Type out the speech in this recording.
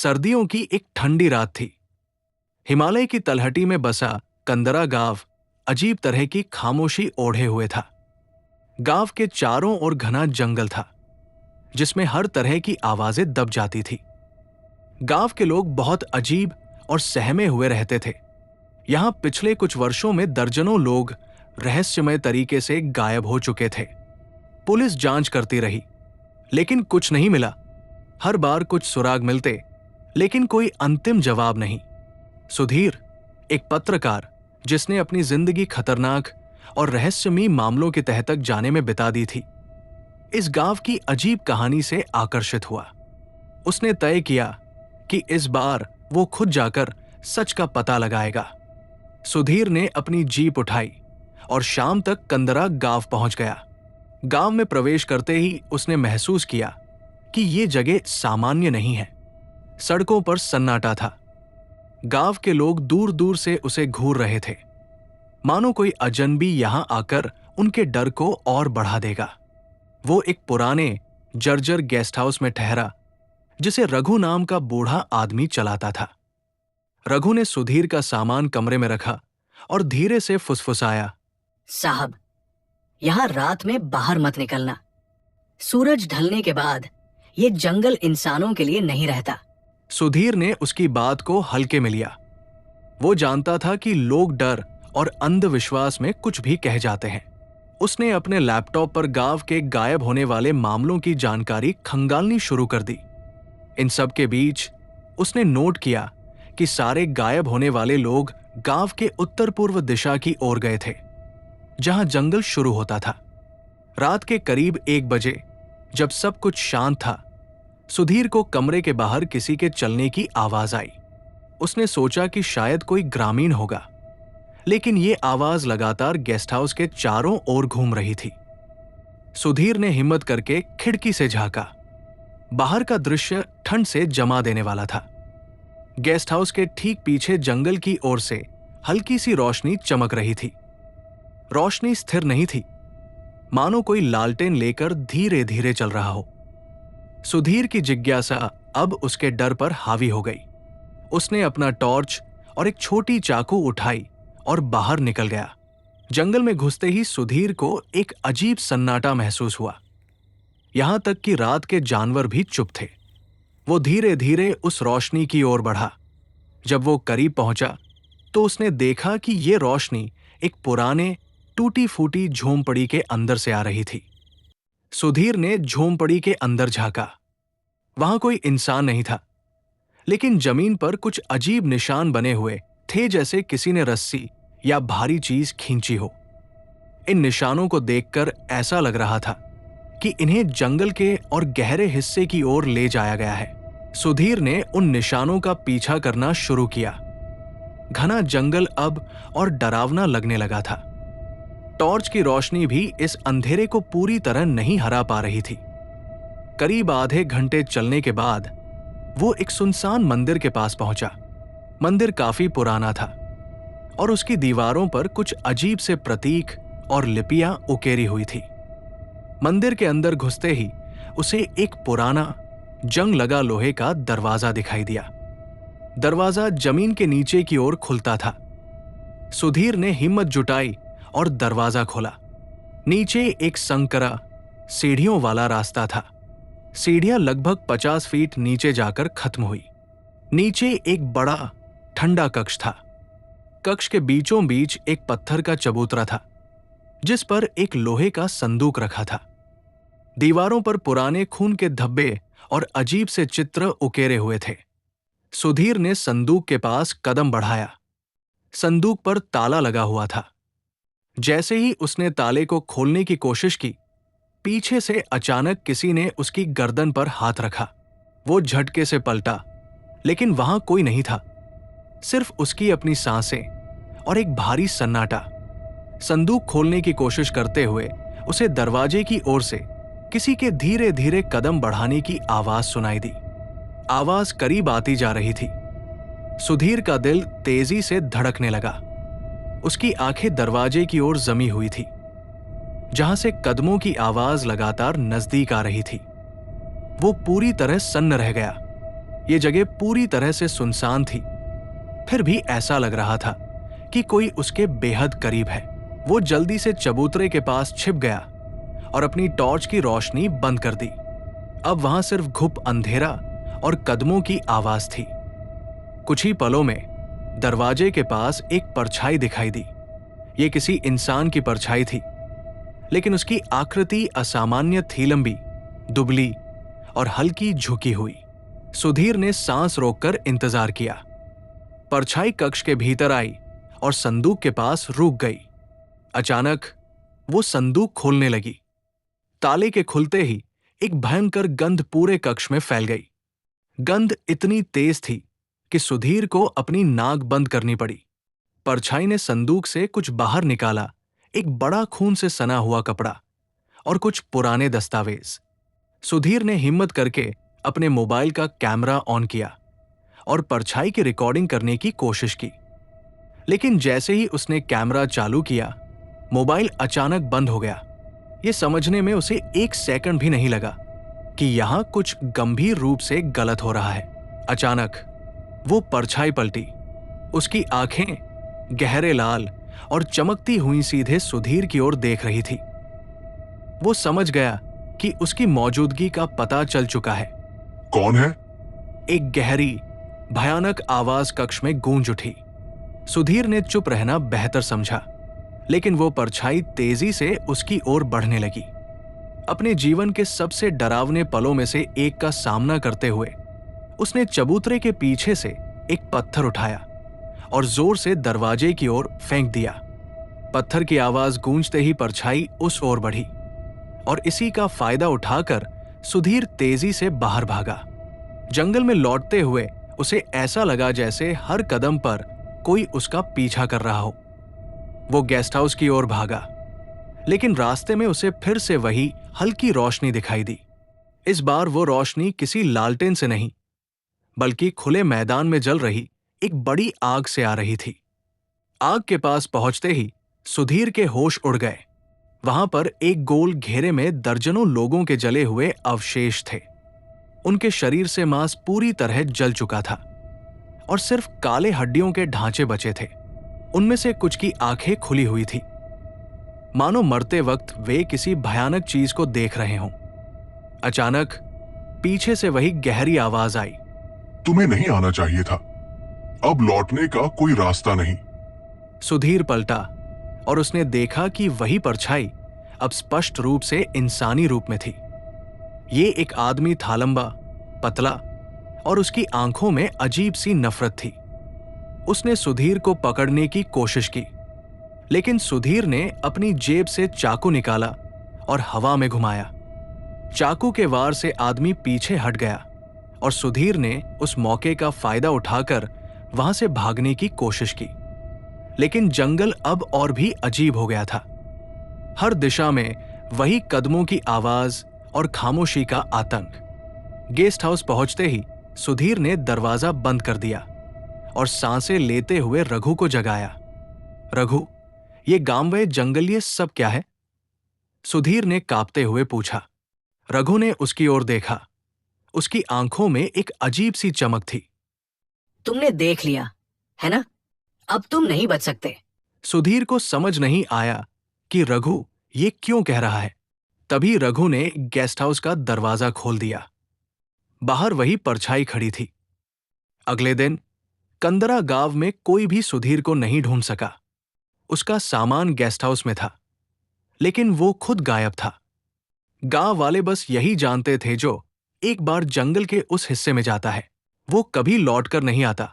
सर्दियों की एक ठंडी रात थी। हिमालय की तलहटी में बसा कंदरा गांव अजीब तरह की खामोशी ओढ़े हुए था। गांव के चारों ओर घना जंगल था, जिसमें हर तरह की आवाजें दब जाती थी। गांव के लोग बहुत अजीब और सहमे हुए रहते थे। यहां पिछले कुछ वर्षों में दर्जनों लोग रहस्यमय तरीके से गायब हो चुके थे। पुलिस जांच करती रही, लेकिन कुछ नहीं मिला। हर बार कुछ सुराग मिलते, लेकिन कोई अंतिम जवाब नहीं। सुधीर, एक पत्रकार जिसने अपनी जिंदगी खतरनाक और रहस्यमयी मामलों के तह तक जाने में बिता दी थी, इस गांव की अजीब कहानी से आकर्षित हुआ। उसने तय किया कि इस बार वो खुद जाकर सच का पता लगाएगा। सुधीर ने अपनी जीप उठाई और शाम तक कंदरा गांव पहुंच गया। गांव में प्रवेश करते ही उसने महसूस किया कि ये जगह सामान्य नहीं है। सड़कों पर सन्नाटा था। गांव के लोग दूर दूर से उसे घूर रहे थे, मानो कोई अजनबी यहां आकर उनके डर को और बढ़ा देगा। वो एक पुराने जर्जर गेस्ट हाउस में ठहरा, जिसे रघु नाम का बूढ़ा आदमी चलाता था। रघु ने सुधीर का सामान कमरे में रखा और धीरे से फुसफुसाया, साहब, यहां रात में बाहर मत निकलना। सूरज ढलने के बाद ये जंगल इंसानों के लिए नहीं रहता। सुधीर ने उसकी बात को हल्के में लिया। वो जानता था कि लोग डर और अंधविश्वास में कुछ भी कह जाते हैं। उसने अपने लैपटॉप पर गांव के गायब होने वाले मामलों की जानकारी खंगालनी शुरू कर दी। इन सब के बीच उसने नोट किया कि सारे गायब होने वाले लोग गांव के उत्तर पूर्व दिशा की ओर गए थे, जहां जंगल शुरू होता था। रात के करीब 1 बजे, जब सब कुछ शांत था, सुधीर को कमरे के बाहर किसी के चलने की आवाज आई। उसने सोचा कि शायद कोई ग्रामीण होगा, लेकिन ये आवाज लगातार गेस्ट हाउस के चारों ओर घूम रही थी। सुधीर ने हिम्मत करके खिड़की से झांका। बाहर का दृश्य ठंड से जमा देने वाला था। गेस्ट हाउस के ठीक पीछे जंगल की ओर से हल्की सी रोशनी चमक रही थी। रोशनी स्थिर नहीं थी, मानो कोई लालटेन लेकर धीरे धीरे चल रहा हो। सुधीर की जिज्ञासा अब उसके डर पर हावी हो गई। उसने अपना टॉर्च और एक छोटी चाकू उठाई और बाहर निकल गया। जंगल में घुसते ही सुधीर को एक अजीब सन्नाटा महसूस हुआ। यहां तक कि रात के जानवर भी चुप थे। वो धीरे धीरे उस रोशनी की ओर बढ़ा। जब वो करीब पहुंचा तो उसने देखा कि ये रोशनी एक पुराने टूटी फूटी झोंपड़ी के अंदर से आ रही थी। सुधीर ने झोंपड़ी के अंदर झांका। वहां कोई इंसान नहीं था, लेकिन जमीन पर कुछ अजीब निशान बने हुए थे, जैसे किसी ने रस्सी या भारी चीज खींची हो। इन निशानों को देखकर ऐसा लग रहा था कि इन्हें जंगल के और गहरे हिस्से की ओर ले जाया गया है। सुधीर ने उन निशानों का पीछा करना शुरू किया। घना जंगल अब और डरावना लगने लगा था। टॉर्च की रोशनी भी इस अंधेरे को पूरी तरह नहीं हरा पा रही थी। करीब आधे घंटे चलने के बाद वो एक सुनसान मंदिर के पास पहुंचा। मंदिर काफी पुराना था और उसकी दीवारों पर कुछ अजीब से प्रतीक और लिपियां उकेरी हुई थी। मंदिर के अंदर घुसते ही उसे एक पुराना जंग लगा लोहे का दरवाजा दिखाई दिया। दरवाजा जमीन के नीचे की ओर खुलता था। सुधीर ने हिम्मत जुटाई और दरवाजा खोला। नीचे एक संकरा सीढ़ियों वाला रास्ता था। सीढ़ियां लगभग 50 फीट नीचे जाकर खत्म हुई। नीचे एक बड़ा ठंडा कक्ष था। कक्ष के बीचों बीच एक पत्थर का चबूतरा था, जिस पर एक लोहे का संदूक रखा था। दीवारों पर पुराने खून के धब्बे और अजीब से चित्र उकेरे हुए थे। सुधीर ने संदूक के पास कदम बढ़ाया। संदूक पर ताला लगा हुआ था। जैसे ही उसने ताले को खोलने की कोशिश की, पीछे से अचानक किसी ने उसकी गर्दन पर हाथ रखा। वो झटके से पलटा, लेकिन वहां कोई नहीं था, सिर्फ उसकी अपनी सांसें और एक भारी सन्नाटा। संदूक खोलने की कोशिश करते हुए उसे दरवाजे की ओर से किसी के धीरे धीरे कदम बढ़ाने की आवाज सुनाई दी। आवाज करीब आती जा रही थी। सुधीर का दिल तेजी से धड़कने लगा। उसकी आंखें दरवाजे की ओर जमी हुई थी, जहां से कदमों की आवाज लगातार नजदीक आ रही थी। वो पूरी तरह सन्न रह गया। ये जगह पूरी तरह से सुनसान थी, फिर भी ऐसा लग रहा था कि कोई उसके बेहद करीब है। वो जल्दी से चबूतरे के पास छिप गया और अपनी टॉर्च की रोशनी बंद कर दी। अब वहां सिर्फ घुप अंधेरा और कदमों की आवाज थी। कुछ ही पलों में दरवाजे के पास एक परछाई दिखाई दी। ये किसी इंसान की परछाई थी, लेकिन उसकी आकृति असामान्य थी, लंबी, दुबली और हल्की झुकी हुई। सुधीर ने सांस रोककर इंतजार किया। परछाई कक्ष के भीतर आई और संदूक के पास रुक गई। अचानक वो संदूक खोलने लगी। ताले के खुलते ही एक भयंकर गंध पूरे कक्ष में फैल गई। गंध इतनी तेज थी कि सुधीर को अपनी नाक बंद करनी पड़ी। परछाई ने संदूक से कुछ बाहर निकाला, एक बड़ा खून से सना हुआ कपड़ा और कुछ पुराने दस्तावेज। सुधीर ने हिम्मत करके अपने मोबाइल का कैमरा ऑन किया और परछाई की रिकॉर्डिंग करने की कोशिश की। लेकिन जैसे ही उसने कैमरा चालू किया, मोबाइल अचानक बंद हो गया। ये समझने में उसे 1 सेकंड भी नहीं लगा कि यहां कुछ गंभीर रूप से गलत हो रहा है। अचानक वो परछाई पलटी। उसकी आंखें गहरे लाल और चमकती हुई सीधे सुधीर की ओर देख रही थी। वो समझ गया कि उसकी मौजूदगी का पता चल चुका है। कौन है? एक गहरी, भयानक आवाज कक्ष में गूंज उठी। सुधीर ने चुप रहना बेहतर समझा, लेकिन वो परछाई तेजी से उसकी ओर बढ़ने लगी। अपने जीवन के सबसे डरावने पलों में से एक का सामना करते हुए उसने चबूतरे के पीछे से एक पत्थर उठाया और जोर से दरवाजे की ओर फेंक दिया। पत्थर की आवाज गूंजते ही परछाई उस ओर बढ़ी और इसी का फायदा उठाकर सुधीर तेजी से बाहर भागा। जंगल में लौटते हुए उसे ऐसा लगा जैसे हर कदम पर कोई उसका पीछा कर रहा हो। वो गेस्ट हाउस की ओर भागा, लेकिन रास्ते में उसे फिर से वही हल्की रोशनी दिखाई दी। इस बार वो रोशनी किसी लालटेन से नहीं, बल्कि खुले मैदान में जल रही एक बड़ी आग से आ रही थी। आग के पास पहुंचते ही सुधीर के होश उड़ गए। वहां पर एक गोल घेरे में दर्जनों लोगों के जले हुए अवशेष थे। उनके शरीर से मांस पूरी तरह जल चुका था और सिर्फ काले हड्डियों के ढांचे बचे थे। उनमें से कुछ की आंखें खुली हुई थी, मानो मरते वक्त वे किसी भयानक चीज को देख रहे हों। अचानक पीछे से वही गहरी आवाज आई, तुम्हें नहीं आना चाहिए था। अब लौटने का कोई रास्ता नहीं। सुधीर पलटा और उसने देखा कि वही परछाई अब स्पष्ट रूप से इंसानी रूप में थी। ये एक आदमी था, लंबा, पतला और उसकी आंखों में अजीब सी नफरत थी। उसने सुधीर को पकड़ने की कोशिश की, लेकिन सुधीर ने अपनी जेब से चाकू निकाला और हवा में घुमाया। चाकू के वार से आदमी पीछे हट गया और सुधीर ने उस मौके का फायदा उठाकर वहां से भागने की कोशिश की। लेकिन जंगल अब और भी अजीब हो गया था। हर दिशा में वही कदमों की आवाज और खामोशी का आतंक। गेस्ट हाउस पहुंचते ही सुधीर ने दरवाजा बंद कर दिया और सांसें लेते हुए रघु को जगाया। रघु, ये गांव जंगल, ये सब क्या है? सुधीर ने कांपते हुए पूछा। रघु ने उसकी ओर देखा। उसकी आंखों में एक अजीब सी चमक थी। तुमने देख लिया है ना, अब तुम नहीं बच सकते। सुधीर को समझ नहीं आया कि रघु ये क्यों कह रहा है। तभी रघु ने गेस्ट हाउस का दरवाजा खोल दिया। बाहर वही परछाई खड़ी थी। अगले दिन कंदरा गांव में कोई भी सुधीर को नहीं ढूंढ सका। उसका सामान गेस्ट हाउस में था, लेकिन वो खुद गायब था। गांव वाले बस यही जानते थे, जो एक बार जंगल के उस हिस्से में जाता है वो कभी लौटकर नहीं आता।